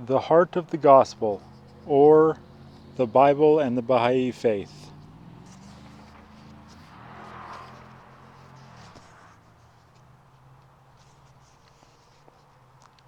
The Heart of the Gospel, or the Bible and the Bahá'í Faith.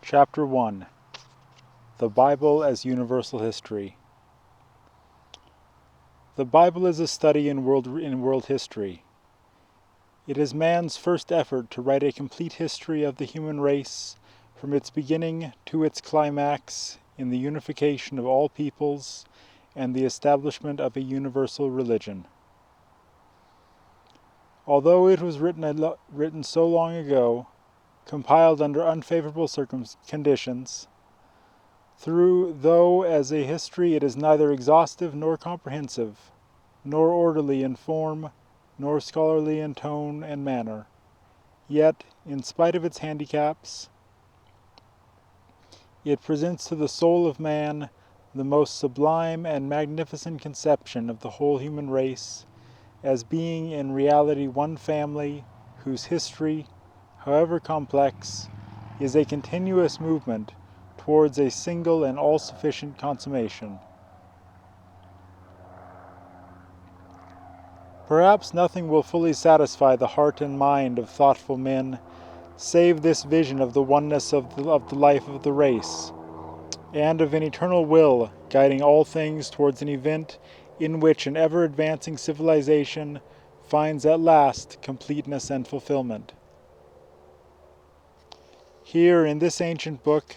Chapter 1. The Bible as Universal History. The Bible is a study in world history. It is man's first effort to write a complete history of the human race, from its beginning to its climax in the unification of all peoples and the establishment of a universal religion. Although it was written so long ago, compiled under unfavorable conditions, though as a history it is neither exhaustive nor comprehensive, nor orderly in form, nor scholarly in tone and manner, yet, in spite of its handicaps, it presents to the soul of man the most sublime and magnificent conception of the whole human race, as being in reality one family whose history, however complex, is a continuous movement towards a single and all-sufficient consummation. Perhaps nothing will fully satisfy the heart and mind of thoughtful men save this vision of the oneness of the life of the race, and of an eternal will guiding all things towards an event in which an ever-advancing civilization finds at last completeness and fulfillment. Here in this ancient book,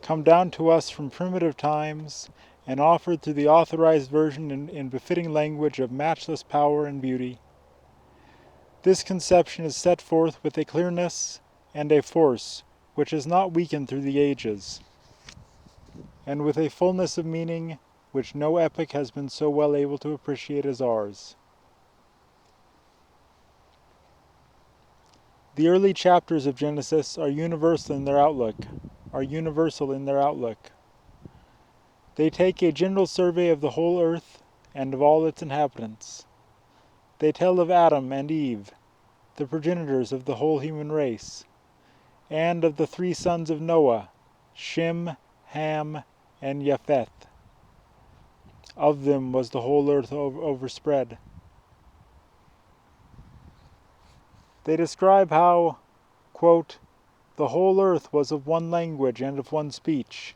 come down to us from primitive times, and offered through the authorized version in befitting language of matchless power and beauty. This conception is set forth with a clearness and a force which is not weakened through the ages, and with a fullness of meaning which no epoch has been so well able to appreciate as ours. The early chapters of Genesis are universal in their outlook. They take a general survey of the whole earth and of all its inhabitants. They tell of Adam and Eve, the progenitors of the whole human race, and of the three sons of Noah, Shem, Ham, and Japheth. Of them was the whole earth overspread. They describe how, quote, the whole earth was of one language and of one speech,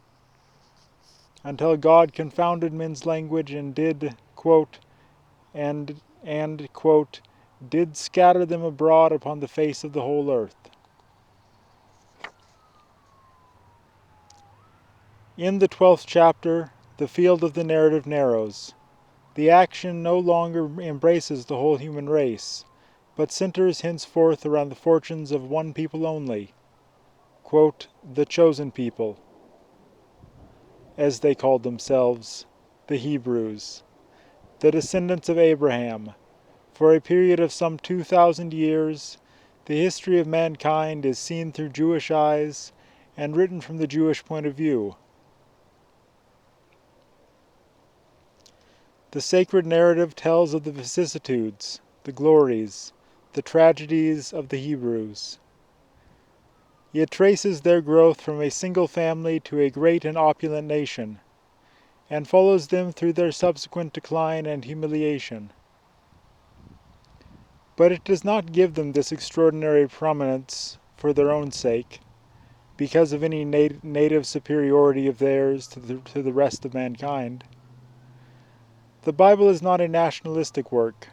until God confounded men's language and did, quote, quote, did scatter them abroad upon the face of the whole earth. In the 12th chapter, the field of the narrative narrows. The action no longer embraces the whole human race, but centers henceforth around the fortunes of one people only, quote, the chosen people, as they called themselves, the Hebrews, the descendants of Abraham. For a period of some 2,000 years, the history of mankind is seen through Jewish eyes and written from the Jewish point of view. The sacred narrative tells of the vicissitudes, the glories, the tragedies of the Hebrews. It traces their growth from a single family to a great and opulent nation, and follows them through their subsequent decline and humiliation. But it does not give them this extraordinary prominence for their own sake, because of any native superiority of theirs to the rest of mankind. The Bible is not a nationalistic work.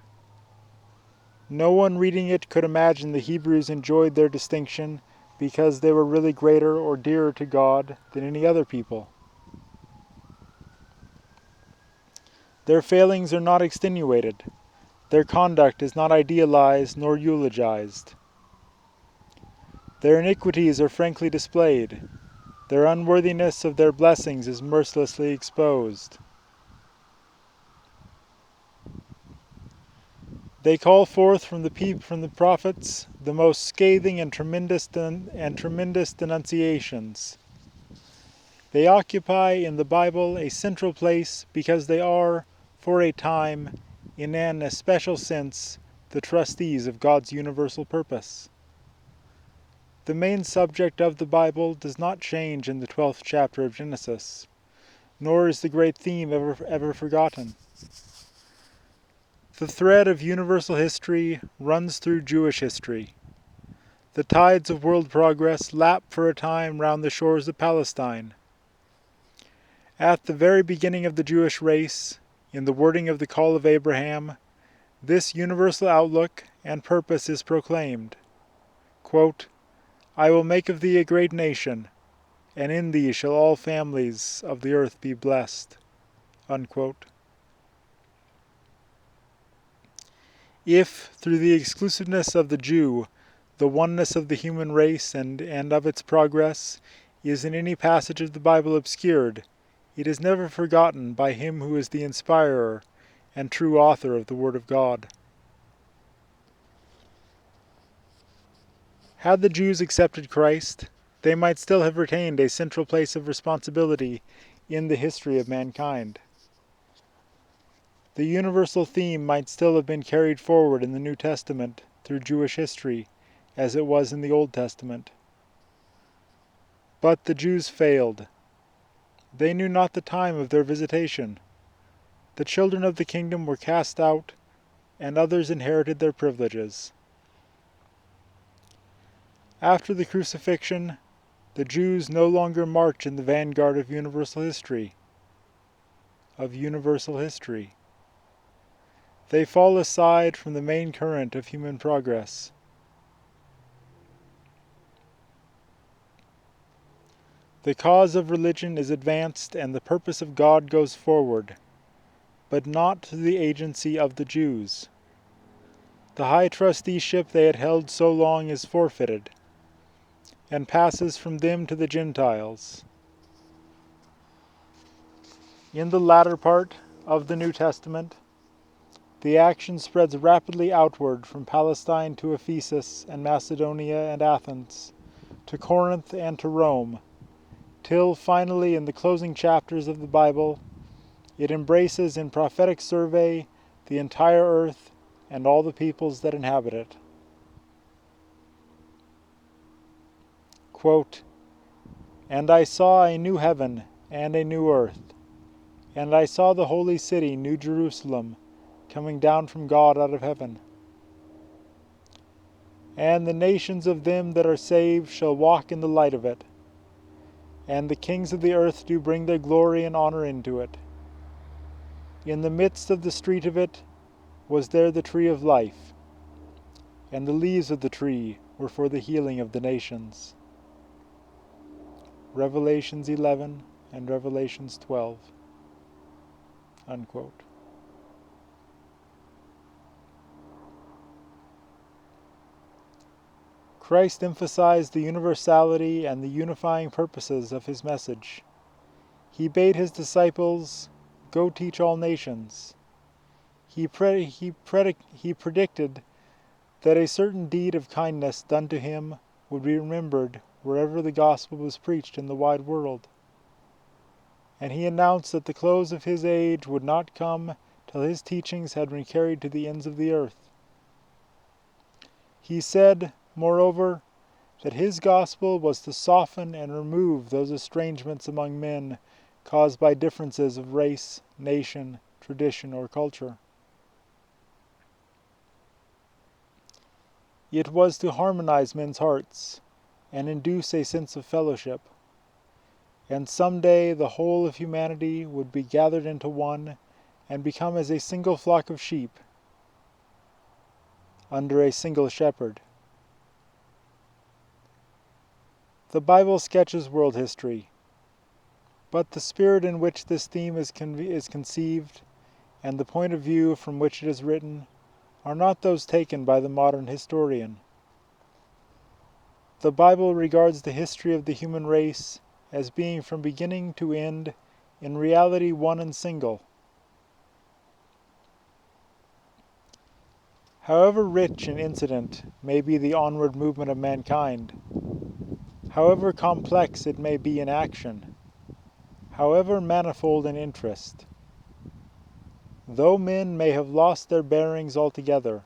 No one reading it could imagine the Hebrews enjoyed their distinction because they were really greater or dearer to God than any other people. Their failings are not extenuated. Their conduct is not idealized nor eulogized. Their iniquities are frankly displayed. Their unworthiness of their blessings is mercilessly exposed. They call forth from the prophets the most scathing and tremendous denunciations. They occupy in the Bible a central place because they are, for a time, in an especial sense, the trustees of God's universal purpose. The main subject of the Bible does not change in the 12th chapter of Genesis, nor is the great theme ever forgotten. The thread of universal history runs through Jewish history. The tides of world progress lap for a time round the shores of Palestine. At the very beginning of the Jewish race, in the wording of the call of Abraham, this universal outlook and purpose is proclaimed. Quote, I will make of thee a great nation, and in thee shall all families of the earth be blessed. Unquote. If, through the exclusiveness of the Jew, the oneness of the human race and of its progress is in any passage of the Bible obscured, it is never forgotten by him who is the inspirer and true author of the Word of God. Had the Jews accepted Christ, they might still have retained a central place of responsibility in the history of mankind. The universal theme might still have been carried forward in the New Testament through Jewish history, as it was in the Old Testament. But the Jews failed. They knew not the time of their visitation. The children of the kingdom were cast out, and others inherited their privileges. After the crucifixion, the Jews no longer march in the vanguard of universal history. They fall aside from the main current of human progress. The cause of religion is advanced and the purpose of God goes forward, but not through the agency of the Jews. The high trusteeship they had held so long is forfeited, and passes from them to the Gentiles. In the latter part of the New Testament, the action spreads rapidly outward from Palestine to Ephesus and Macedonia and Athens, to Corinth and to Rome, till finally in the closing chapters of the Bible, it embraces in prophetic survey the entire earth and all the peoples that inhabit it. Quote, And I saw a new heaven and a new earth, and I saw the holy city, New Jerusalem, coming down from God out of heaven. And the nations of them that are saved shall walk in the light of it, and the kings of the earth do bring their glory and honor into it. In the midst of the street of it was there the tree of life, and the leaves of the tree were for the healing of the nations. Revelations 11 and Revelations 12. Unquote. Christ emphasized the universality and the unifying purposes of his message. He bade his disciples, Go teach all nations. He predicted that a certain deed of kindness done to him would be remembered wherever the gospel was preached in the wide world. And he announced that the close of his age would not come till his teachings had been carried to the ends of the earth. He said, moreover, that his gospel was to soften and remove those estrangements among men caused by differences of race, nation, tradition, or culture. It was to harmonize men's hearts and induce a sense of fellowship. And someday the whole of humanity would be gathered into one and become as a single flock of sheep under a single shepherd. The Bible sketches world history, but the spirit in which this theme is conceived and the point of view from which it is written are not those taken by the modern historian. The Bible regards the history of the human race as being from beginning to end in reality one and single. However rich in incident may be the onward movement of mankind, however complex it may be in action, however manifold in interest, though men may have lost their bearings altogether,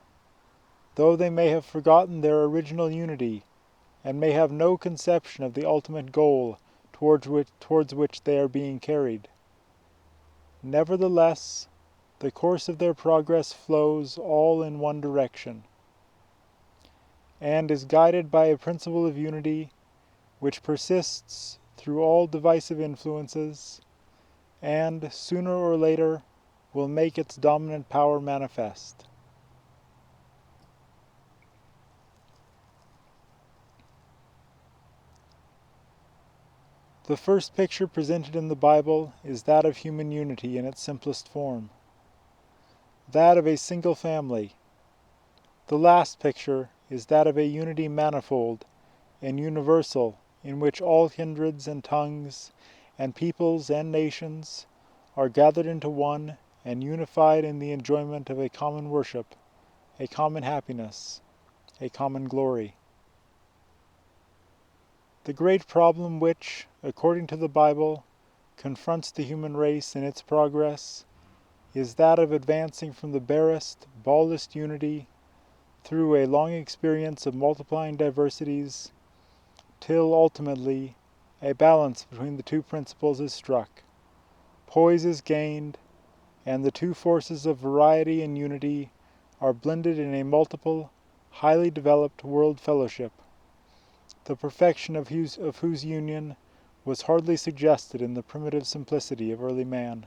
though they may have forgotten their original unity, and may have no conception of the ultimate goal towards which they are being carried. Nevertheless, the course of their progress flows all in one direction, and is guided by a principle of unity which persists through all divisive influences, and, sooner or later, will make its dominant power manifest. The first picture presented in the Bible is that of human unity in its simplest form, that of a single family. The last picture is that of a unity manifold and universal, in which all kindreds and tongues and peoples and nations are gathered into one and unified in the enjoyment of a common worship, a common happiness, a common glory. The great problem which, according to the Bible, confronts the human race in its progress is that of advancing from the barest, baldest unity through a long experience of multiplying diversities, till ultimately a balance between the two principles is struck, poise is gained, and the two forces of variety and unity are blended in a multiple, highly developed world fellowship, the perfection of whose union was hardly suggested in the primitive simplicity of early man.